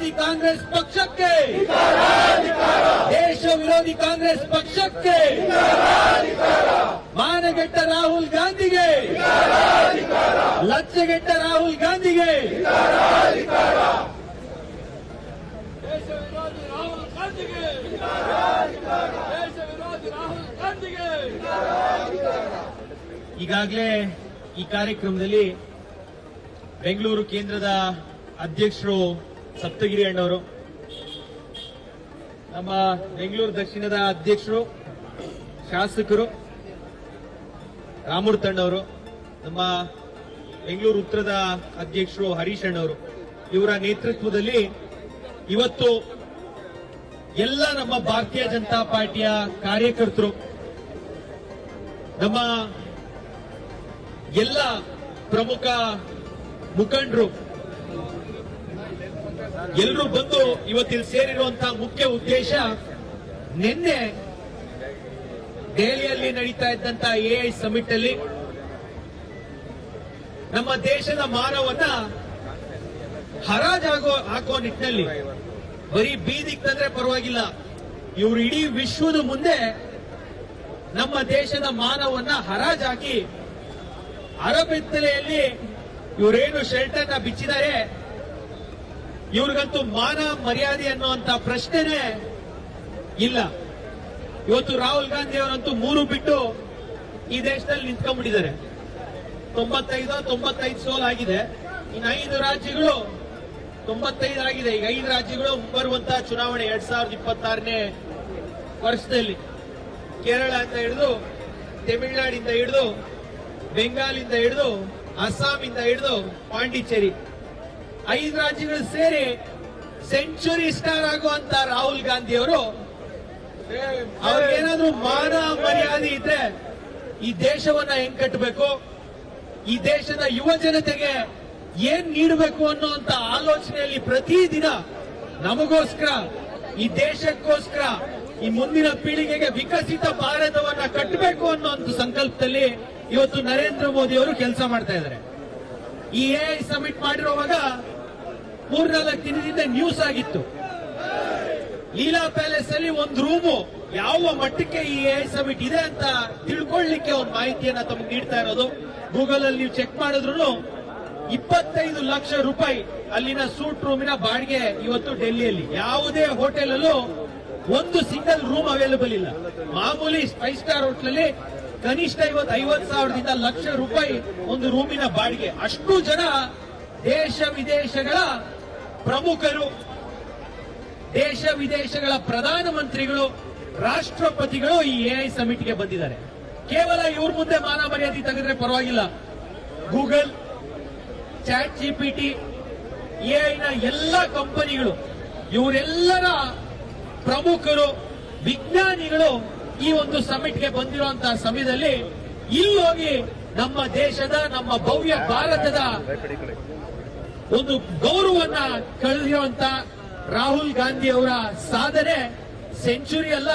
ವಿರೋಧಿ ಕಾಂಗ್ರೆಸ್ ಪಕ್ಷಕ್ಕೆ, ದೇಶ ವಿರೋಧಿ ಕಾಂಗ್ರೆಸ್ ಪಕ್ಷಕ್ಕೆ, ಮಾನಗೆಟ್ಟ ರಾಹುಲ್ ಗಾಂಧಿಗೆ, ಲಜ್ಜೆಗೆಟ್ಟ ರಾಹುಲ್ ಗಾಂಧಿಗೆ, ದೇಶ ವಿರೋಧಿ ರಾಹುಲ್ ಗಾಂಧಿಗೆ, ದೇಶ ವಿರೋಧಿ ರಾಹುಲ್ ಗಾಂಧಿಗೆ. ಈಗಾಗಲೇ ಈ ಕಾರ್ಯಕ್ರಮದಲ್ಲಿ ಬೆಂಗಳೂರು ಕೇಂದ್ರದ ಅಧ್ಯಕ್ಷರು ಸಪ್ತಗಿರಿ ಅಣ್ಣವರು, ನಮ್ಮ ಬೆಂಗಳೂರು ದಕ್ಷಿಣದ ಅಧ್ಯಕ್ಷರು ಶಾಸಕರು ರಾಮೂರ್ತಣ್ಣವರು, ನಮ್ಮ ಬೆಂಗಳೂರು ಉತ್ತರದ ಅಧ್ಯಕ್ಷರು ಹರೀಶ್ ಅಣ್ಣವರು, ಇವರ ನೇತೃತ್ವದಲ್ಲಿ ಇವತ್ತು ಎಲ್ಲ ನಮ್ಮ ಭಾರತೀಯ ಜನತಾ ಪಾರ್ಟಿಯ ಕಾರ್ಯಕರ್ತರು, ನಮ್ಮ ಎಲ್ಲ ಪ್ರಮುಖ ಮುಖಂಡರು ಎಲ್ಲರೂ ಬಂದು ಇವತ್ತಿಲ್ಲಿ ಸೇರಿರುವಂತಹ ಮುಖ್ಯ ಉದ್ದೇಶ, ನಿನ್ನೆ ದೆಹಲಿಯಲ್ಲಿ ನಡೀತಾ ಇದ್ದಂತಹ ಎಐ ಸಮಿಟ್ ಅಲ್ಲಿ ನಮ್ಮ ದೇಶದ ಮಾನವನ್ನ ಹಾಕೋ ನಿಟ್ಟಿನಲ್ಲಿ ಬರೀ ಬೀದಿಗೆ ತಂದ್ರೆ ಪರವಾಗಿಲ್ಲ, ಇವರು ಇಡೀ ವಿಶ್ವದ ಮುಂದೆ ನಮ್ಮ ದೇಶದ ಮಾನವನ್ನ ಹರಾಜಾಕಿ ಅರಬೆತ್ತಲೆಯಲ್ಲಿ ಇವರೇನು ಶೆಲ್ಟರ್ನ ಬಿಚ್ಚಿದ್ದಾರೆ, ಇವ್ರಿಗಂತೂ ಮಾನ ಮರ್ಯಾದೆ ಅನ್ನುವಂತ ಪ್ರಶ್ನೆನೇ ಇಲ್ಲ. ಇವತ್ತು ರಾಹುಲ್ ಗಾಂಧಿ ಅವರಂತೂ 3 ಬಿಟ್ಟು ಈ ದೇಶದಲ್ಲಿ ನಿಂತ್ಕೊಂಡ್ಬಿಟ್ಟಿದ್ದಾರೆ. 95 ಸೋಲ್ ಆಗಿದೆ. ಇನ್ನು 5 ರಾಜ್ಯಗಳು 95 ಆಗಿದೆ. ಈಗ 5 ರಾಜ್ಯಗಳು ಬರುವಂತಹ ಚುನಾವಣೆ 2026ನೇ ವರ್ಷದಲ್ಲಿ ಕೇರಳ ಅಂತ ಹಿಡಿದು, ತಮಿಳುನಾಡಿಂದ ಹಿಡಿದು, ಬೆಂಗಾಲಿಂದ ಹಿಡಿದು, ಅಸ್ಸಾಮಿಂದ ಹಿಡಿದು ಪಾಂಡಿಚೇರಿ 5 ರಾಜ್ಯಗಳು ಸೇರಿ ಸೆಂಚುರಿ ಸ್ಟಾರ್ ಆಗುವಂತ ರಾಹುಲ್ ಗಾಂಧಿ ಅವರು, ಅವ್ರಿಗೇನಾದ್ರೂ ಮಾನ ಮರ್ಯಾದೆ ಇದ್ರೆ ಈ ದೇಶವನ್ನ ಹೆಂಗ್ ಕಟ್ಟಬೇಕು, ಈ ದೇಶದ ಯುವ ಜನತೆಗೆ ಏನ್ ನೀಡಬೇಕು ಅನ್ನುವಂತ ಆಲೋಚನೆಯಲ್ಲಿ ಪ್ರತಿದಿನ ನಮಗೋಸ್ಕರ, ಈ ದೇಶಕ್ಕೋಸ್ಕರ, ಈ ಮುಂದಿನ ಪೀಳಿಗೆಗೆ ವಿಕಸಿತ ಭಾರತವನ್ನ ಕಟ್ಟಬೇಕು ಅನ್ನುವಂತ ಸಂಕಲ್ಪದಲ್ಲಿ ಇವತ್ತು ನರೇಂದ್ರ ಮೋದಿ ಅವರು ಕೆಲಸ ಮಾಡ್ತಾ ಇದ್ದಾರೆ. ಈ ಎಐ ಸಮಿಟ್ ಮಾಡಿರುವಾಗ 3-4 ದಿನದಿಂದ ನ್ಯೂಸ್ ಆಗಿತ್ತು, ಲೀಲಾ ಪ್ಯಾಲೇಸ್ ಅಲ್ಲಿ ಒಂದು ರೂಮು ಯಾವ ಮಟ್ಟಕ್ಕೆ ಈ ಎಐ ಸಮಿಟ್ ಇದೆ ಅಂತ ತಿಳ್ಕೊಳ್ಳಿಕ್ಕೆ ಒಂದು ಮಾಹಿತಿಯನ್ನ ತಮಗೆ ನೀಡ್ತಾ ಇರೋದು. ಗೂಗಲ್ ಅಲ್ಲಿ ನೀವು ಚೆಕ್ ಮಾಡಿದ್ರು 25 ಲಕ್ಷ ರೂಪಾಯಿ ಅಲ್ಲಿನ ಸೂಟ್ ರೂಮಿನ ಬಾಡಿಗೆ ಇವತ್ತು ಡೆಲ್ಲಿಯಲ್ಲಿ ಯಾವುದೇ ಹೋಟೆಲ್ ಅಲ್ಲೂ ಒಂದು ಸಿಂಗಲ್ ರೂಮ್ ಅವೈಲೇಬಲ್ ಇಲ್ಲ. ಮಾಮೂಲಿ 5 ಸ್ಟಾರ್ ಹೋಟೆಲ್ ಅಲ್ಲಿ ಕನಿಷ್ಠ 50,000ದಿಂದ ಲಕ್ಷ ರೂಪಾಯಿ ಒಂದು ರೂಮಿನ ಬಾಡಿಗೆ. ಅಷ್ಟು ಜನ ದೇಶ ವಿದೇಶಗಳ ಪ್ರಮುಖರು, ದೇಶ ವಿದೇಶಗಳ ಪ್ರಧಾನಮಂತ್ರಿಗಳು, ರಾಷ್ಟ್ರಪತಿಗಳು ಈ ಎಐ ಸಮಿಟ್ಗೆ ಬಂದಿದ್ದಾರೆ. ಕೇವಲ ಇವ್ರ ಮುಂದೆ ಮಾನ ಮರ್ಯಾದೆ ತೆಗೆದ್ರೆ ಪರವಾಗಿಲ್ಲ, ಗೂಗಲ್, ಚಾಟ್ ಜಿಪಿಟಿ, ಎಐನ ಎಲ್ಲ ಕಂಪನಿಗಳು, ಇವರೆಲ್ಲರ ಪ್ರಮುಖರು, ವಿಜ್ಞಾನಿಗಳು ಈ ಒಂದು ಸಮಿಟ್ಗೆ ಬಂದಿರುವಂತಹ ಸಮಯದಲ್ಲಿ ಇಲ್ಲೋಗಿ ನಮ್ಮ ದೇಶದ, ನಮ್ಮ ಭವ್ಯ ಭಾರತದ ಒಂದು ಗೌರವನ್ನ ಕಳೆದಿರುವಂತ ರಾಹುಲ್ ಗಾಂಧಿ ಅವರ ಸಾಧನೆ ಸೆಂಚುರಿ ಅಲ್ಲ,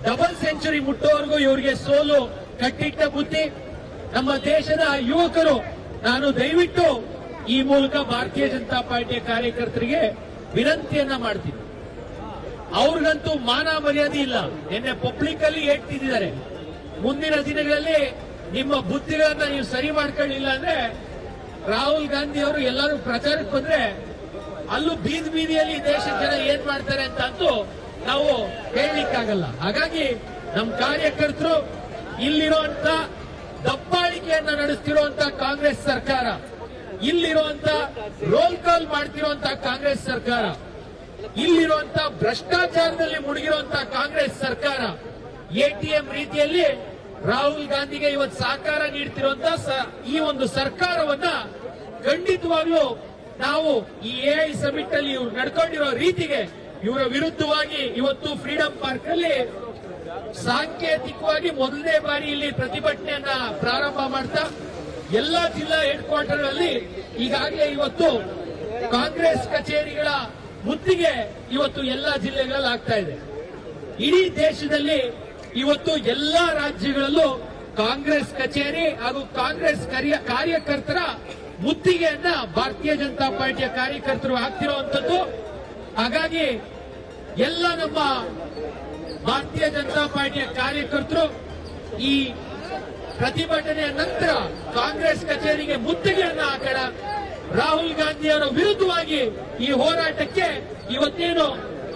ಡಬಲ್ ಸೆಂಚುರಿ ಮುಟ್ಟೋವರೆಗೂ ಇವರಿಗೆ ಸೋಲು ಕಟ್ಟಿಟ್ಟ ಬುದ್ಧಿ. ನಮ್ಮ ದೇಶದ ಯುವಕರು, ನಾನು ದಯವಿಟ್ಟು ಈ ಮೂಲಕ ಭಾರತೀಯ ಜನತಾ ಪಾರ್ಟಿಯ ಕಾರ್ಯಕರ್ತರಿಗೆ ವಿನಂತಿಯನ್ನ ಮಾಡ್ತೀನಿ, ಅವ್ರಿಗಂತೂ ಮಾನ ಮರ್ಯಾದೆ ಇಲ್ಲ. ನಿನ್ನೆ ಪಬ್ಲಿಕ್ ಅಲ್ಲಿ ಹೇಳ್ತಿದ್ದಾರೆ, ಮುಂದಿನ ದಿನಗಳಲ್ಲಿ ನಿಮ್ಮ ಬುದ್ಧಿಗಳನ್ನ ನೀವು ಸರಿ ಮಾಡ್ಕೊಳ್ಳಿಲ್ಲ ಅಂದ್ರೆ ರಾಹುಲ್ ಗಾಂಧಿ ಅವರು ಎಲ್ಲರೂ ಪ್ರಚಾರಕ್ಕೆ ಬಂದ್ರೆ ಅಲ್ಲೂ ಬೀದಿಯಲ್ಲಿ ದೇಶದ ಜನ ಏನ್ ಮಾಡ್ತಾರೆ ಅಂತ ಅಂತೂ ನಾವು ಹೇಳಲಿಕ್ಕಾಗಲ್ಲ. ಹಾಗಾಗಿ ನಮ್ಮ ಕಾರ್ಯಕರ್ತರು, ಇಲ್ಲಿರುವಂತ ದಬ್ಬಾಳಿಕೆಯನ್ನ ನಡೆಸ್ತಿರುವಂತ ಕಾಂಗ್ರೆಸ್ ಸರ್ಕಾರ, ಇಲ್ಲಿರುವಂತ ರೋಲ್ ಕಾಲ್ ಮಾಡ್ತಿರುವಂತ ಕಾಂಗ್ರೆಸ್ ಸರ್ಕಾರ, ಇಲ್ಲಿರುವಂತ ಭ್ರಷ್ಟಾಚಾರದಲ್ಲಿ ಮುಳುಗಿರುವಂತ ಕಾಂಗ್ರೆಸ್ ಸರ್ಕಾರ, ಎಟಿಎಂ ರೀತಿಯಲ್ಲಿ ರಾಹುಲ್ ಗಾಂಧಿಗೆ ಇವತ್ತು ಸಹಕಾರ ನೀಡ್ತಿರುವಂತ ಈ ಒಂದು ಸರ್ಕಾರವನ್ನ ಖಂಡಿತವಾಗ್ಲೂ ನಾವು ಈ ಎಐ ಸಮಿಟ್ ಅಲ್ಲಿ ಇವ್ರು ನಡ್ಕೊಂಡಿರೋ ರೀತಿಗೆ ಇವರ ವಿರುದ್ಧವಾಗಿ ಇವತ್ತು ಫ್ರೀಡಂ ಪಾರ್ಕ್ ಅಲ್ಲಿ ಸಾಂಕೇತಿಕವಾಗಿ ಮೊದಲನೇ ಬಾರಿ ಇಲ್ಲಿ ಪ್ರತಿಭಟನೆಯನ್ನ ಪ್ರಾರಂಭ ಮಾಡ್ತಾ ಎಲ್ಲಾ ಜಿಲ್ಲಾ ಹೆಡ್ ಕ್ವಾರ್ಟರ್ ಅಲ್ಲಿ ಈಗಾಗಲೇ ಇವತ್ತು ಕಾಂಗ್ರೆಸ್ ಕಚೇರಿಗಳ ಮುತ್ತಿಗೆ ಇವತ್ತು ಎಲ್ಲಾ ಜಿಲ್ಲೆಗಳಲ್ಲಿ ಆಗ್ತಾ ಇದೆ. ಇಡೀ ದೇಶದಲ್ಲಿ ಇವತ್ತು ಎಲ್ಲಾ ರಾಜ್ಯಗಳಲ್ಲೂ ಕಾಂಗ್ರೆಸ್ ಕಚೇರಿ ಹಾಗೂ ಕಾಂಗ್ರೆಸ್ ಕಾರ್ಯಕರ್ತರ ಮುತ್ತಿಗೆಯನ್ನ ಭಾರತೀಯ ಜನತಾ ಪಾರ್ಟಿಯ ಕಾರ್ಯಕರ್ತರು ಹಾಕ್ತಿರುವಂತದ್ದು ಹಾಗಾಗಿ ಎಲ್ಲ ನಮ್ಮ ಭಾರತೀಯ ಜನತಾ ಪಾರ್ಟಿಯ ಕಾರ್ಯಕರ್ತರು ಈ ಪ್ರತಿಭಟನೆಯ ನಂತರ ಕಾಂಗ್ರೆಸ್ ಕಚೇರಿಗೆ ಮುತ್ತಿಗೆಯನ್ನ ಹಾಕೋಣ. ರಾಹುಲ್ ಗಾಂಧಿಯವರ ವಿರುದ್ಧವಾಗಿ ಈ ಹೋರಾಟಕ್ಕೆ ಇವತ್ತೇನು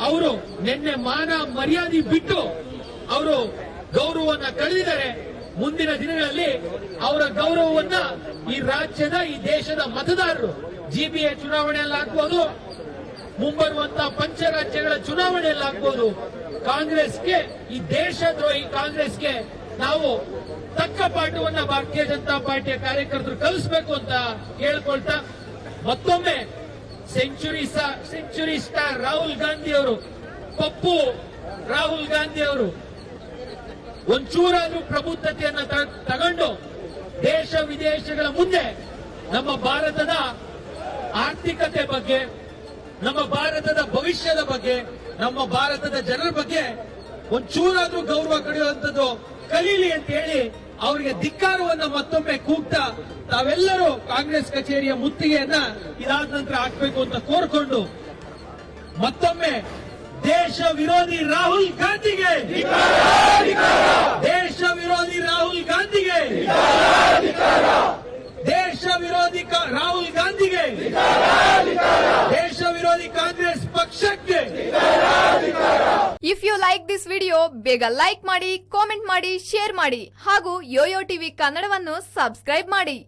ಅವರು ನಿನ್ನೆ ಮಾನ ಮರ್ಯಾದೆ ಬಿಟ್ಟು ಅವರು ಗೌರವವನ್ನ ಕಳೆದಿದ್ದಾರೆ. ಮುಂದಿನ ದಿನಗಳಲ್ಲಿ ಅವರ ಗೌರವವನ್ನ ಈ ರಾಜ್ಯದ ಈ ದೇಶದ ಮತದಾರರು ಜಿಬಿಎ ಚುನಾವಣೆಯಲ್ಲಾಗ್ಬೋದು, ಮುಂಬರುವಂತಹ ಪಂಚರಾಜ್ಯಗಳ ಚುನಾವಣೆಯಲ್ಲಾಗ್ಬೋದು, ಕಾಂಗ್ರೆಸ್ಗೆ ಈ ದೇಶದ್ರೋಹಿ ಕಾಂಗ್ರೆಸ್ಗೆ ನಾವು ತಕ್ಕ ಪಾಠವನ್ನ ಭಾರತೀಯ ಜನತಾ ಪಾರ್ಟಿಯ ಕಾರ್ಯಕರ್ತರು ಕಲಿಸಬೇಕು ಅಂತ ಕೇಳ್ಕೊಳ್ತಾ ಮತ್ತೊಮ್ಮೆ ಸೆಂಚುರಿ ಸ್ಟಾರ್ ರಾಹುಲ್ ಗಾಂಧಿ ಅವರು, ಪಪ್ಪು ರಾಹುಲ್ ಗಾಂಧಿ ಅವರು ಒಂಚೂರಾದ್ರೂ ಪ್ರಬುದ್ಧತೆಯನ್ನ ತಗೊಂಡು ದೇಶ ವಿದೇಶಗಳ ಮುಂದೆ ನಮ್ಮ ಭಾರತದ ಆರ್ಥಿಕತೆ ಬಗ್ಗೆ, ನಮ್ಮ ಭಾರತದ ಭವಿಷ್ಯದ ಬಗ್ಗೆ, ನಮ್ಮ ಭಾರತದ ಜನರ ಬಗ್ಗೆ ಒಂಚೂರಾದ್ರೂ ಗೌರವ ಕಳೆಯುವಂಥದ್ದು ಕಲೀಲಿ ಅಂತ ಹೇಳಿ ಅವರಿಗೆ ಧಿಕ್ಕಾರವನ್ನ ಮತ್ತೊಮ್ಮೆ ಕೂಗ್ತಾ ತಾವೆಲ್ಲರೂ ಕಾಂಗ್ರೆಸ್ ಕಚೇರಿಯ ಮುತ್ತಿಗೆಯನ್ನ ಇದಾದ ನಂತರ ಹಾಕಬೇಕು ಅಂತ ಕೋರ್ಕೊಂಡು ಮತ್ತೊಮ್ಮೆ ದೇಶ ವಿರೋಧಿ ರಾಹುಲ್ ಗಾಂಧಿಗೆ, ದೇಶ ವಿರೋಧಿ ರಾಹುಲ್ ಗಾಂಧಿಗೆ, ದೇಶ ವಿರೋಧಿ ರಾಹುಲ್ ಗಾಂಧಿಗೆ, ದೇಶ ವಿರೋಧಿ ಕಾಂಗ್ರೆಸ್ ಪಕ್ಷಕ್ಕೆ. If you like this video ಬೇಗ ಲೈಕ್ ಮಾಡಿ, ಕಾಮೆಂಟ್ ಮಾಡಿ, ಶೇರ್ ಮಾಡಿ ಹಾಗೂ ಯೋಯೋ ಟಿವಿ ಕನ್ನಡವನ್ನು ಸಬ್ಸ್ಕ್ರೈಬ್ ಮಾಡಿ.